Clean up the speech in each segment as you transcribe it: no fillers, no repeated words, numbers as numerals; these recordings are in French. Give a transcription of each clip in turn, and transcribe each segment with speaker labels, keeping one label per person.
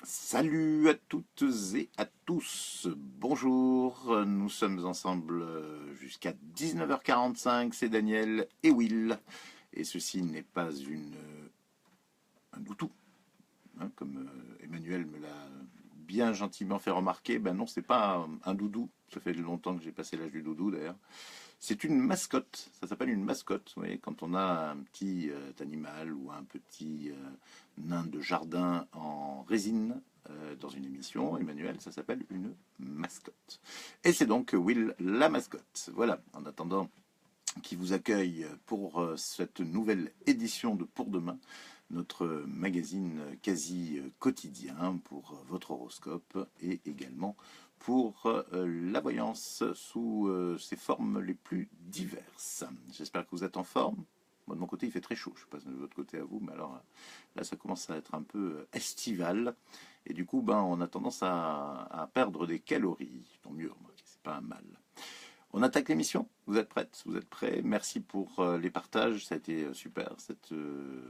Speaker 1: Salut à toutes et à tous, bonjour, nous sommes ensemble jusqu'à 19h45, c'est Daniel et Will, et ceci n'est pas un doudou, hein, comme Emmanuel me l'a bien gentiment fait remarquer. Ben non, c'est pas un doudou, ça fait longtemps que j'ai passé l'âge du doudou d'ailleurs. C'est une mascotte, ça s'appelle une mascotte. Vous voyez, quand on a un petit animal ou un petit nain de jardin en résine dans une émission, Emmanuel, ça s'appelle une mascotte. Et c'est donc Will la mascotte. Voilà, en attendant qui vous accueille pour cette nouvelle édition de Pour Demain, notre magazine quasi quotidien pour votre horoscope et également pour la voyance sous ses formes les plus diverses. J'espère que vous êtes en forme. Moi, de mon côté, il fait très chaud. Je ne sais pas de votre côté à vous, mais alors là, ça commence à être un peu estival. Et du coup, ben, on a tendance à perdre des calories. Tant mieux, c'est pas un mal. On attaque l'émission. Vous êtes prêtes? Vous êtes prêts? Merci pour les partages. Ça a été super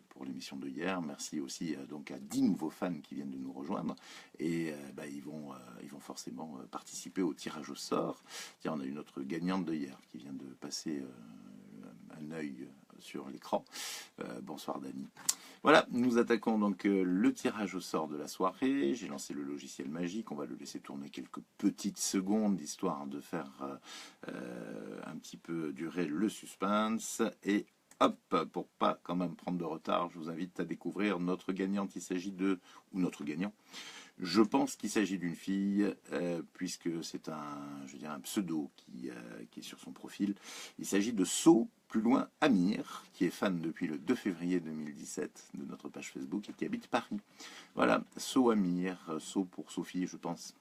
Speaker 1: pour l'émission de hier. Merci aussi donc à 10 nouveaux fans qui viennent de nous rejoindre. Et bah, ils vont forcément participer au tirage au sort. Tiens, on a une autre gagnante de hier qui vient de passer un œil sur l'écran. Bonsoir Dani. Voilà, nous attaquons donc le tirage au sort de la soirée. J'ai lancé le logiciel magique. On va le laisser tourner quelques petites secondes, histoire de faire un petit peu durer le suspense. Et hop, pour pas quand même prendre de retard, je vous invite à découvrir notre gagnante. Il s'agit ou notre gagnant. Je pense qu'il s'agit d'une fille, puisque c'est un pseudo qui est sur son profil. Il s'agit de plus loin Amir, qui est fan depuis le 2 février 2017 de notre page Facebook et qui habite Paris. Voilà, Amir, pour Sophie, je pense.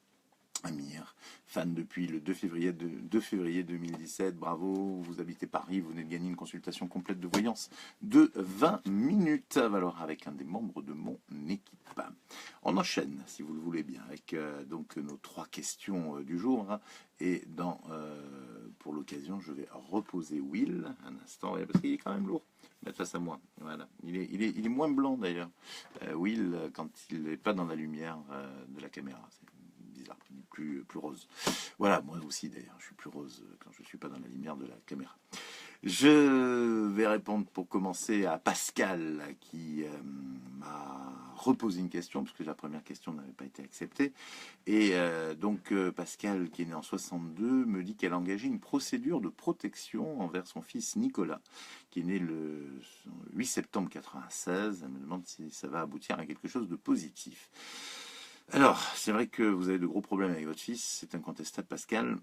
Speaker 1: Amir, fan depuis le 2 février 2017, bravo, vous habitez Paris, vous venez de gagner une consultation complète de voyance de 20 minutes, alors avec un des membres de mon équipe. On enchaîne, si vous le voulez bien, avec donc nos 3 questions du jour, hein, et pour l'occasion, je vais reposer Will un instant, parce qu'il est quand même lourd. Mettre face à moi, voilà. Il est moins blanc d'ailleurs, Will, quand il n'est pas dans la lumière de la caméra. C'est bizarre, plus rose. Voilà, moi aussi d'ailleurs, je suis plus rose quand je ne suis pas dans la lumière de la caméra. Je vais répondre pour commencer à Pascal qui m'a reposé une question, parce que la première question n'avait pas été acceptée. Et donc Pascal, qui est né en 62, me dit qu'elle a engagé une procédure de protection envers son fils Nicolas, qui est né le 8 septembre 96. Elle me demande si ça va aboutir à quelque chose de positif. Alors, c'est vrai que vous avez de gros problèmes avec votre fils, c'est incontestable Pascal.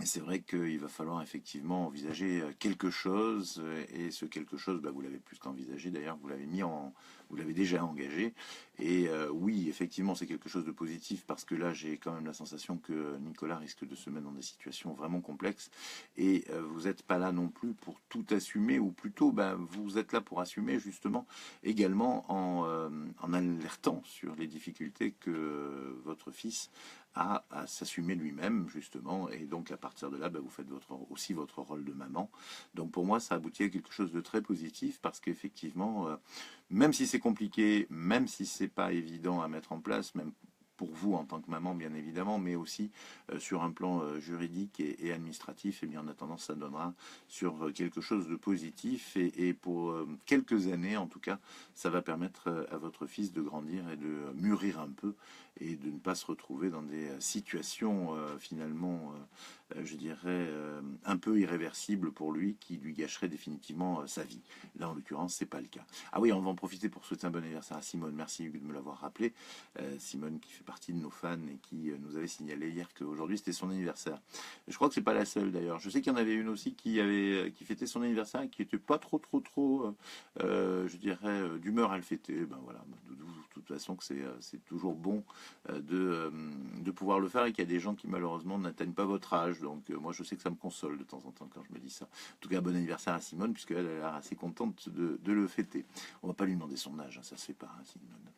Speaker 1: Et c'est vrai qu'il va falloir effectivement envisager quelque chose, et ce quelque chose, bah, vous l'avez plus qu'envisagé d'ailleurs, vous l'avez déjà engagé. Et oui, effectivement, c'est quelque chose de positif parce que là, j'ai quand même la sensation que Nicolas risque de se mettre dans des situations vraiment complexes. Et vous n'êtes pas là non plus pour tout assumer, ou plutôt, bah, vous êtes là pour assumer justement également en alertant sur les difficultés que votre fils à s'assumer lui-même, justement, et donc à partir de là, bah, vous faites aussi votre rôle de maman. Donc pour moi, ça aboutit à quelque chose de très positif, parce qu'effectivement, même si c'est compliqué, même si c'est pas évident à mettre en place, même pour vous en tant que maman, bien évidemment, mais aussi sur un plan juridique et administratif, et bien en attendant, ça donnera sur quelque chose de positif, et pour quelques années, en tout cas, ça va permettre à votre fils de grandir et de mûrir un peu, et de ne pas se retrouver dans des situations finalement, je dirais, un peu irréversibles pour lui, qui lui gâcheraient définitivement sa vie. Là, en l'occurrence, c'est pas le cas. Ah oui, on va en profiter pour souhaiter un bon anniversaire à Simone. Merci de me l'avoir rappelé. Simone, qui fait partie de nos fans et qui nous avait signalé hier qu'aujourd'hui c'était son anniversaire. Je crois que c'est pas la seule d'ailleurs. Je sais qu'il y en avait une aussi qui fêtait son anniversaire et qui était pas trop, je dirais, d'humeur à le fêter. Ben voilà, de toute façon que c'est toujours bon de pouvoir le faire, et qu'il y a des gens qui malheureusement n'atteignent pas votre âge. Donc moi je sais que ça me console de temps en temps quand je me dis ça. En tout cas, bon anniversaire à Simone, puisqu'elle a l'air assez contente de le fêter. On va pas lui demander son âge, hein, ça se fait pas, hein, Simone.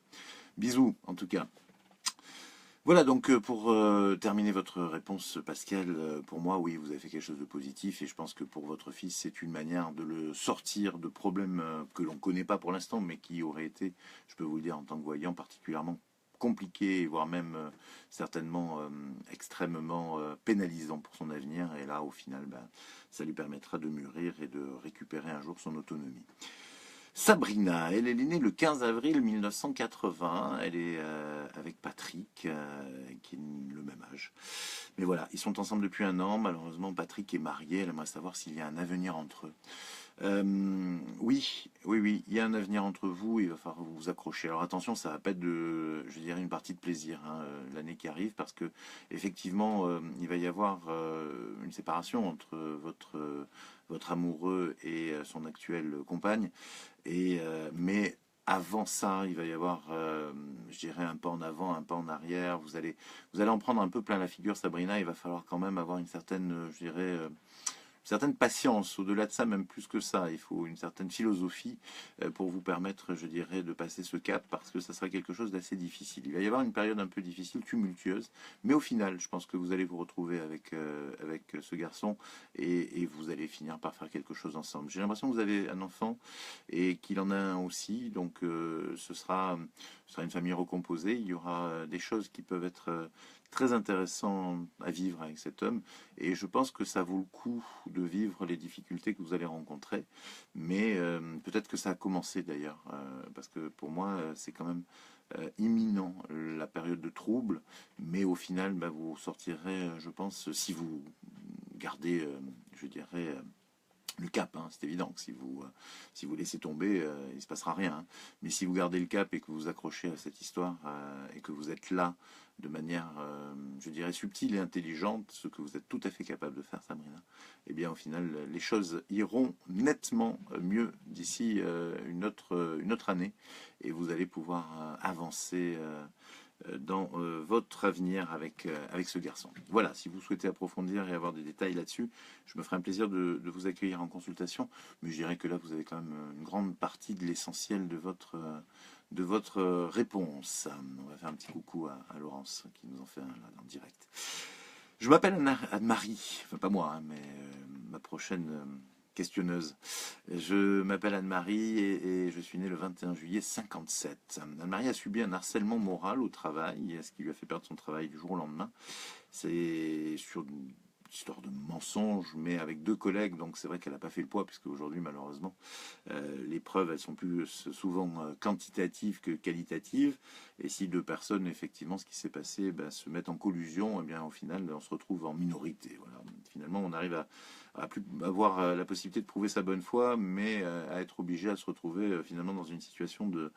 Speaker 1: Bisous en tout cas. Voilà, donc pour terminer votre réponse, Pascal, pour moi, oui, vous avez fait quelque chose de positif, et je pense que pour votre fils, c'est une manière de le sortir de problèmes que l'on ne connaît pas pour l'instant, mais qui auraient été, je peux vous le dire en tant que voyant, particulièrement compliqué, voire même certainement extrêmement pénalisant pour son avenir. Et là, au final, ben, ça lui permettra de mûrir et de récupérer un jour son autonomie. Sabrina, elle est née le 15 avril 1980. Elle est avec Patrick, qui est le même âge. Mais voilà, ils sont ensemble depuis un an. Malheureusement, Patrick est marié. Elle aimerait savoir s'il y a un avenir entre eux. Oui, il y a un avenir entre vous, il va falloir vous accrocher. Alors attention, ça va pas être je dirais, une partie de plaisir l'année qui arrive, parce que effectivement, il va y avoir une séparation entre votre amoureux et son actuelle compagne, mais avant ça, il va y avoir, je dirais, un pas en avant, un pas en arrière. Vous allez en prendre un peu plein la figure, Sabrina. Il va falloir quand même avoir une certaine, je dirais, certaine patience, au-delà de ça, même plus que ça, il faut une certaine philosophie pour vous permettre, je dirais, de passer ce cap, parce que ça sera quelque chose d'assez difficile. Il va y avoir une période un peu difficile, tumultueuse, mais au final, je pense que vous allez vous retrouver avec ce garçon et vous allez finir par faire quelque chose ensemble. J'ai l'impression que vous avez un enfant et qu'il en a un aussi, donc ce sera une famille recomposée. Il y aura des choses qui peuvent être très intéressantes à vivre avec cet homme. Et je pense que ça vaut le coup de vivre les difficultés que vous allez rencontrer. Mais peut-être que ça a commencé d'ailleurs. Parce que pour moi, c'est quand même imminent la période de trouble. Mais au final, bah, vous sortirez, je pense, si vous gardez, je dirais, le cap, hein, c'est évident que si vous laissez tomber, il ne se passera rien. Hein. Mais si vous gardez le cap et que vous accrochez à cette histoire et que vous êtes là de manière, je dirais, subtile et intelligente, ce que vous êtes tout à fait capable de faire, Sabrina, eh bien au final, les choses iront nettement mieux d'ici une autre année et vous allez pouvoir avancer dans votre avenir avec ce garçon. Voilà, si vous souhaitez approfondir et avoir des détails là-dessus, je me ferai un plaisir de vous accueillir en consultation, mais je dirais que là, vous avez quand même une grande partie de l'essentiel de votre réponse. On va faire un petit coucou à Laurence, qui nous en fait un là, en direct. Je m'appelle Anne-Marie, enfin pas moi, hein, mais ma prochaine questionneuse. Je m'appelle Anne-Marie et je suis née le 21 juillet 57. Anne-Marie a subi un harcèlement moral au travail, ce qui lui a fait perdre son travail du jour au lendemain. C'est sur une histoire de mensonge, mais avec deux collègues, donc c'est vrai qu'elle n'a pas fait le poids, puisque aujourd'hui, malheureusement, les preuves, elles sont plus souvent quantitatives que qualitatives. Et si deux personnes, effectivement, ce qui s'est passé, ben, se mettent en collusion, eh bien, au final, on se retrouve en minorité. Voilà. Finalement, on arrive à plus avoir la possibilité de prouver sa bonne foi, mais à être obligé à se retrouver finalement dans une situation de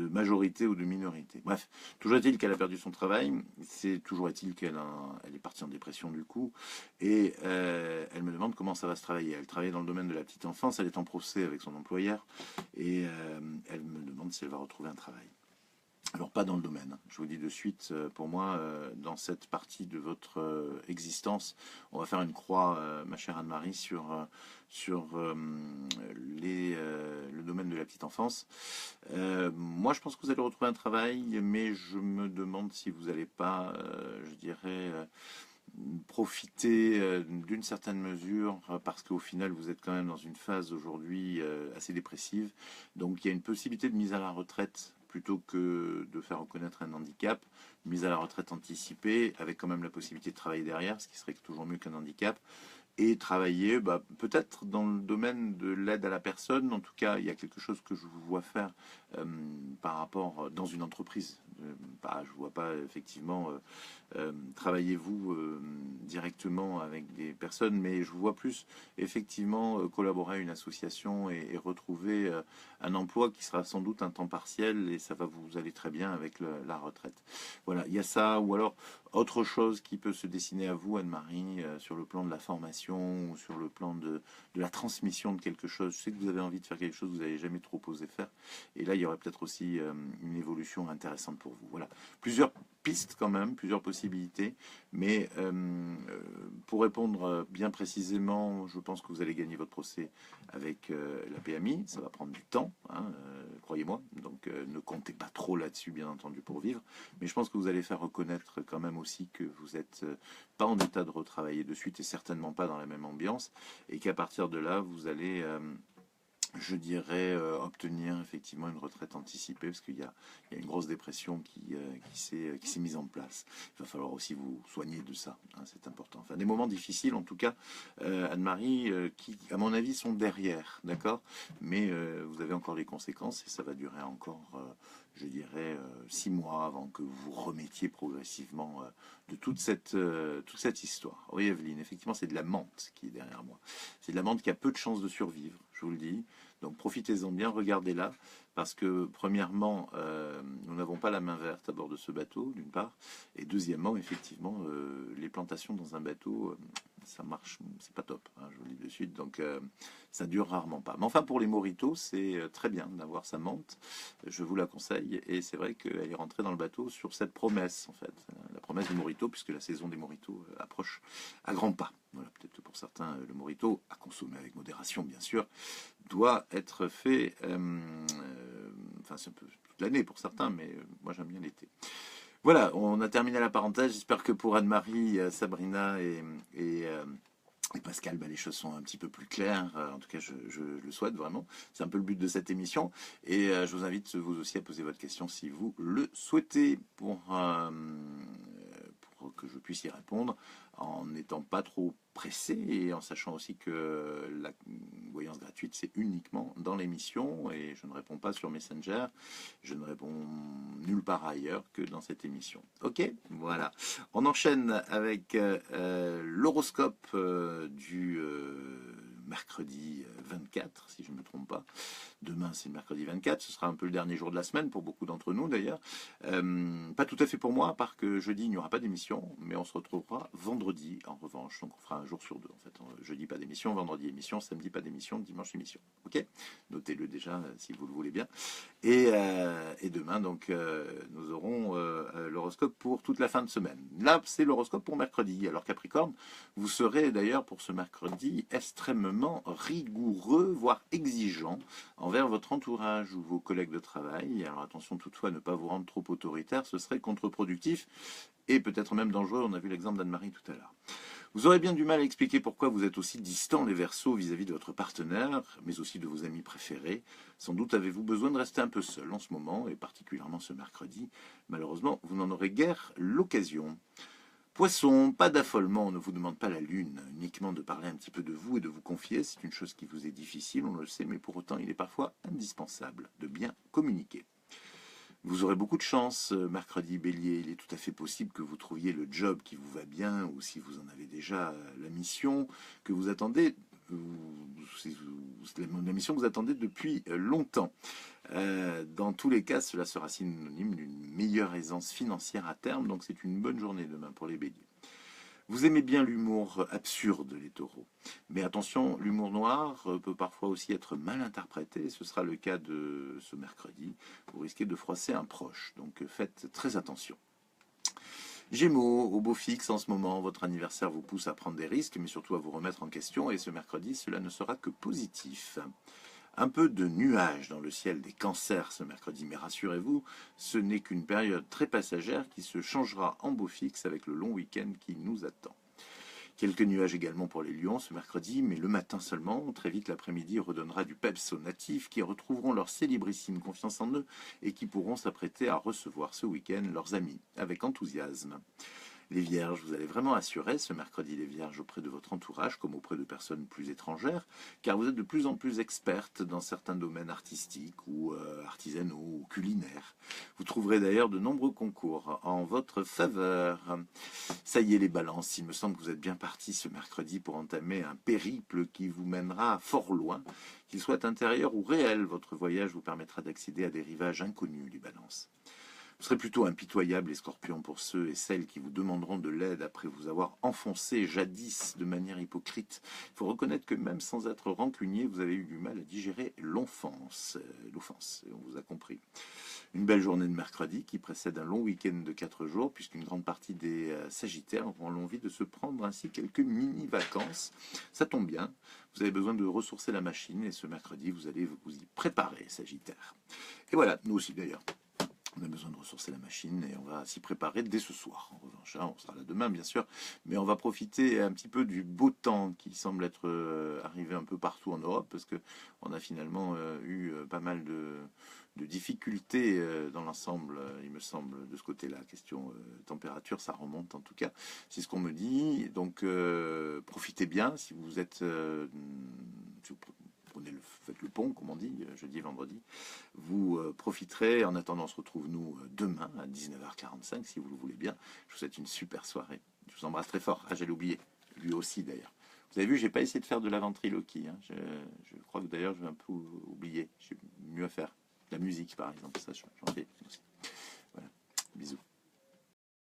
Speaker 1: majorité ou de minorité. Bref, toujours est-il qu'elle a perdu son travail, c'est toujours est-il qu'elle est partie en dépression du coup, et elle me demande comment ça va se travailler. Elle travaille dans le domaine de la petite enfance, elle est en procès avec son employeur, et elle me demande si elle va retrouver un travail. Alors pas dans le domaine, je vous dis de suite, pour moi, dans cette partie de votre existence, on va faire une croix, ma chère Anne-Marie, sur le domaine de la petite enfance. Moi je pense que vous allez retrouver un travail, mais je me demande si vous n'allez pas, je dirais, profiter d'une certaine mesure, parce qu'au final vous êtes quand même dans une phase aujourd'hui assez dépressive, donc il y a une possibilité de mise à la retraite plutôt que de faire reconnaître un handicap, mise à la retraite anticipée avec quand même la possibilité de travailler derrière, ce qui serait toujours mieux qu'un handicap, et travailler peut-être dans le domaine de l'aide à la personne. En tout cas, il y a quelque chose que je vous vois faire par rapport dans une entreprise. Je ne vois pas effectivement travaillez vous directement avec des personnes, mais je vous vois plus effectivement collaborer à une association et retrouver un emploi qui sera sans doute un temps partiel, et ça va vous aller très bien avec la retraite. Voilà, il y a ça, ou alors autre chose qui peut se dessiner à vous, Anne-Marie, sur le plan de la formation ou sur le plan de la transmission de quelque chose. Je sais que vous avez envie de faire quelque chose que vous n'avez jamais trop osé faire, et là il y aurait peut-être aussi une évolution intéressante pour vous. Voilà, plusieurs pistes quand même, plusieurs possibilités, mais pour répondre bien précisément, je pense que vous allez gagner votre procès avec la PMI. Ça va prendre du temps, hein, croyez-moi, donc ne comptez pas trop là-dessus, bien entendu, pour vivre, mais je pense que vous allez faire reconnaître quand même aussi que vous n'êtes pas en état de retravailler de suite, et certainement pas dans la même ambiance, et qu'à partir de là, vous allez je dirais obtenir effectivement une retraite anticipée parce qu'il y a une grosse dépression qui s'est mise en place. Il va falloir aussi vous soigner de ça, hein, c'est important. Enfin, des moments difficiles en tout cas, Anne-Marie, qui à mon avis sont derrière, d'accord? Mais vous avez encore les conséquences et ça va durer encore, je dirais, 6 mois avant que vous vous remettiez progressivement de toute cette histoire. Oui, Evelyne, effectivement, c'est de la menthe qui est derrière moi. C'est de la menthe qui a peu de chances de survivre, je vous le dis. Donc profitez-en bien, regardez-la, parce que premièrement, nous n'avons pas la main verte à bord de ce bateau, d'une part, et deuxièmement, effectivement, les plantations dans un bateau, ça marche, c'est pas top, hein, je vous le dis de suite, donc ça dure rarement pas. Mais enfin, pour les moritos, c'est très bien d'avoir sa menthe, je vous la conseille, et c'est vrai qu'elle est rentrée dans le bateau sur cette promesse, en fait, la promesse des moritos, puisque la saison des moritos approche à grands pas. Voilà, peut-être pour certains, le morito, à consommer avec modération, bien sûr, doit être fait, enfin c'est un peu toute l'année pour certains, mais moi j'aime bien l'été. Voilà, on a terminé la parenthèse. J'espère que pour Anne-Marie, Sabrina et Pascal, bah, les choses sont un petit peu plus claires. En tout cas, je le souhaite vraiment. C'est un peu le but de cette émission. Et je vous invite vous aussi à poser votre question si vous le souhaitez pour que je puisse y répondre en n'étant pas trop pressé et en sachant aussi que la voyance gratuite, c'est uniquement dans l'émission et je ne réponds pas sur Messenger. Je ne réponds nulle part ailleurs que dans cette émission. Ok, voilà. On enchaîne avec l'horoscope du mercredi 24, si je ne me trompe pas. Demain, c'est le mercredi 24. Ce sera un peu le dernier jour de la semaine pour beaucoup d'entre nous, d'ailleurs. Pas tout à fait pour moi, parce que jeudi, il n'y aura pas d'émission, mais on se retrouvera vendredi, en revanche. Donc, on fera un jour sur deux, en fait. Jeudi, pas d'émission, vendredi, émission, samedi, pas d'émission, dimanche, émission. Ok? Notez-le déjà, si vous le voulez bien. Et demain, donc, nous aurons l'horoscope pour toute la fin de semaine. Là, c'est l'horoscope pour mercredi. Alors, Capricorne, vous serez d'ailleurs pour ce mercredi extrêmement rigoureux, voire exigeant envers votre entourage ou vos collègues de travail. Alors, attention toutefois à ne pas vous rendre trop autoritaire, ce serait contre-productif et peut-être même dangereux. On a vu l'exemple d'Anne-Marie tout à l'heure. Vous aurez bien du mal à expliquer pourquoi vous êtes aussi distant, les Verseaux, vis-à-vis de votre partenaire, mais aussi de vos amis préférés. Sans doute avez-vous besoin de rester un peu seul en ce moment, et particulièrement ce mercredi. Malheureusement, vous n'en aurez guère l'occasion. Poisson, pas d'affolement, on ne vous demande pas la lune, uniquement de parler un petit peu de vous et de vous confier. C'est une chose qui vous est difficile, on le sait, mais pour autant, il est parfois indispensable de bien communiquer. Vous aurez beaucoup de chance, mercredi Bélier. Il est tout à fait possible que vous trouviez le job qui vous va bien, ou si vous en avez déjà la mission que vous attendez, la mission que vous attendez depuis longtemps. Dans tous les cas, cela sera synonyme d'une meilleure aisance financière à terme, donc c'est une bonne journée demain pour les Béliers. Vous aimez bien l'humour absurde, les taureaux. Mais attention, l'humour noir peut parfois aussi être mal interprété. Ce sera le cas de ce mercredi. Vous risquez de froisser un proche, donc faites très attention. Gémeaux, au beau fixe en ce moment, votre anniversaire vous pousse à prendre des risques, mais surtout à vous remettre en question. Et ce mercredi, cela ne sera que positif. Un peu de nuages dans le ciel des cancers ce mercredi, mais rassurez-vous, ce n'est qu'une période très passagère qui se changera en beau fixe avec le long week-end qui nous attend. Quelques nuages également pour les lions ce mercredi, mais le matin seulement. Très vite, l'après-midi redonnera du peps aux natifs qui retrouveront leur célébrissime confiance en eux et qui pourront s'apprêter à recevoir ce week-end leurs amis avec enthousiasme. Les vierges, vous allez vraiment assurer ce mercredi les vierges auprès de votre entourage comme auprès de personnes plus étrangères, car vous êtes de plus en plus expertes dans certains domaines artistiques ou artisanaux ou culinaires. Vous trouverez d'ailleurs de nombreux concours en votre faveur. Ça y est les balances, il me semble que vous êtes bien partis ce mercredi pour entamer un périple qui vous mènera fort loin. Qu'il soit intérieur ou réel, votre voyage vous permettra d'accéder à des rivages inconnus, les balances. Vous serez plutôt impitoyables, les scorpions, pour ceux et celles qui vous demanderont de l'aide après vous avoir enfoncé jadis de manière hypocrite. Il faut reconnaître que même sans être rancunier, vous avez eu du mal à digérer l'offense. On vous a compris. Une belle journée de mercredi qui précède un long week-end de 4 jours, puisqu'une grande partie des Sagittaires auront l'envie de se prendre ainsi quelques mini-vacances. Ça tombe bien, vous avez besoin de ressourcer la machine, et ce mercredi, vous allez vous y préparer, Sagittaire. Et voilà, nous aussi d'ailleurs. On a besoin de ressourcer la machine et on va s'y préparer dès ce soir. En revanche, hein, on sera là demain, bien sûr, mais on va profiter un petit peu du beau temps qui semble être arrivé un peu partout en Europe, parce que on a finalement eu pas mal de difficultés dans l'ensemble, il me semble, de ce côté-là. Question température, ça remonte en tout cas. C'est ce qu'on me dit. Donc, profitez bien si vous êtes, si vous faites le pont, comme on dit, jeudi et vendredi. Vous profiterez. En attendant, on se retrouve nous demain à 19h45, si vous le voulez bien. Je vous souhaite une super soirée. Je vous embrasse très fort. Ah, j'allais oublier. Lui aussi, d'ailleurs. Vous avez vu, j'ai pas essayé de faire de la ventriloquie. Hein. Je crois que d'ailleurs, je vais un peu oublier. J'ai mieux à faire. La musique, par exemple, ça, j'en fais.